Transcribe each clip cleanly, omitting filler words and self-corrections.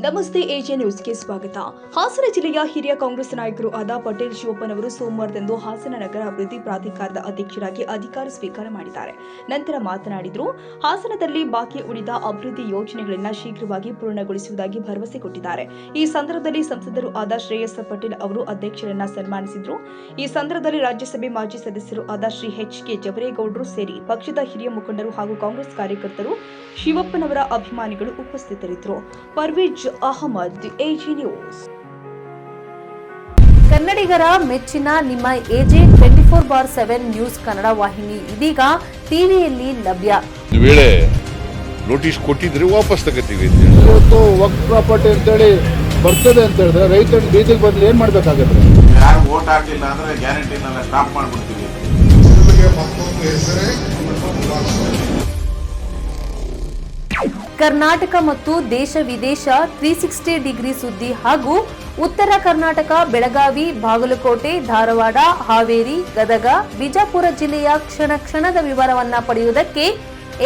ನಮಸ್ತೆ ಎಜೆ ನ್ಯೂಸ್ಗೆ ಸ್ವಾಗತ. ಹಾಸನ ಜಿಲ್ಲೆಯ ಹಿರಿಯ ಕಾಂಗ್ರೆಸ್ ನಾಯಕರು ಆದ ಪಟೇಲ್ ಶಿವಪ್ಪನವರು ಸೋಮವಾರದಂದು ಹಾಸನ ನಗರ ಅಭಿವೃದ್ಧಿ ಪ್ರಾಧಿಕಾರದ ಅಧ್ಯಕ್ಷರಾಗಿ ಅಧಿಕಾರ ಸ್ವೀಕಾರ ಮಾಡಿದ್ದಾರೆ. ನಂತರ ಮಾತನಾಡಿದರು. ಹಾಸನದಲ್ಲಿ ಬಾಕಿ ಉಳಿದ ಅಭಿವೃದ್ಧಿ ಯೋಜನೆಗಳನ್ನು ಶೀಘ್ರವಾಗಿ ಪೂರ್ಣಗೊಳಿಸುವುದಾಗಿ ಭರವಸೆ ಕೊಟ್ಟಿದ್ದಾರೆ. ಈ ಸಂದರ್ಭದಲ್ಲಿ ಸಂಸದರು ಆದ ಶ್ರೇಯಸ್ ಪಟೇಲ್ ಅವರು ಅಧ್ಯಕ್ಷರನ್ನ ಸನ್ಮಾನಿಸಿದರು. ಈ ಸಂದರ್ಭದಲ್ಲಿ ರಾಜ್ಯಸಭೆ ಮಾಜಿ ಸದಸ್ಯರು ಆದ ಶ್ರೀ ಎಚ್.ಕೆ. ಜವರೇಗೌಡರು ಸೇರಿ ಪಕ್ಷದ ಹಿರಿಯ ಮುಖಂಡರು ಹಾಗೂ ಕಾಂಗ್ರೆಸ್ ಕಾರ್ಯಕರ್ತರು, ಶಿವಪ್ಪನವರ ಅಭಿಮಾನಿಗಳು ಉಪಸ್ಥಿತರಿದ್ದರು. Parvez Ahmad, AJ news. ಕನ್ನಡಿಗರ ಮೆಚ್ಚಿನ ನಿಮ್ಮ ಎಜೆ 24/7 ನ್ಯೂಸ್ ಕನ್ನಡ ವಾಹಿನಿ ಇದೀಗ ಟಿವಿಯಲ್ಲಿ ಲಭ್ಯ. ಒಂದು ವೇಳೆ ನೋಟಿಸ್ ಕೊಟ್ಟಿದ್ರೆ ವಾಪಸ್ ತಗೋತೀವಿ. ಇವತ್ತು ವಕ್ಫ್ ಪ್ರಾಪರ್ಟಿ ಅಂತೇಳಿ ಬರ್ತದೆ ಅಂತ ಹೇಳಿದ್ರೆ ರೈತರು ಬೀದಿಗೆ ಬಂದು ಏನ್ ಮಾಡ್ಬೇಕಾಗತ್ತೆ? ಯಾರು ವೋಟ್ ಹಾಕಿಲ್ಲ ಅಂದ್ರೆ ಗ್ಯಾರಂಟಿನೆಲ್ಲ ಸ್ಟಾಪ್ ಮಾಡ್ಬಿಡ್ತೀವಿ. ಕರ್ನಾಟಕ ಮತ್ತು ದೇಶ ವಿದೇಶ 360 ಡಿಗ್ರಿ ಸುದ್ದಿ ಹಾಗೂ ಉತ್ತರ ಕರ್ನಾಟಕ, ಬೆಳಗಾವಿ, ಬಾಗಲಕೋಟೆ, ಧಾರವಾಡ, ಹಾವೇರಿ, ಗದಗ, ಬಿಜಾಪುರ ಜಿಲ್ಲೆಯ ಕ್ಷಣ ಕ್ಷಣದ ವಿವರವನ್ನ ಪಡೆಯುವುದಕ್ಕೆ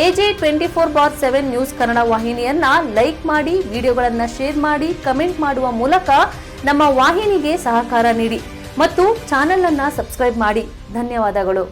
ಎಜೆ 24/7 ನ್ಯೂಸ್ ಕನ್ನಡ ವಾಹಿನಿಯನ್ನ ಲೈಕ್ ಮಾಡಿ, ವಿಡಿಯೋಗಳನ್ನ ಶೇರ್ ಮಾಡಿ, ಕಮೆಂಟ್ ಮಾಡುವ ಮೂಲಕ ನಮ್ಮ ವಾಹಿನಿಗೆ ಸಹಕಾರ ನೀಡಿ ಮತ್ತು ಚಾನೆಲ್ ಅನ್ನ ಸಬ್ಸ್ಕ್ರೈಬ್ ಮಾಡಿ. ಧನ್ಯವಾದಗಳು.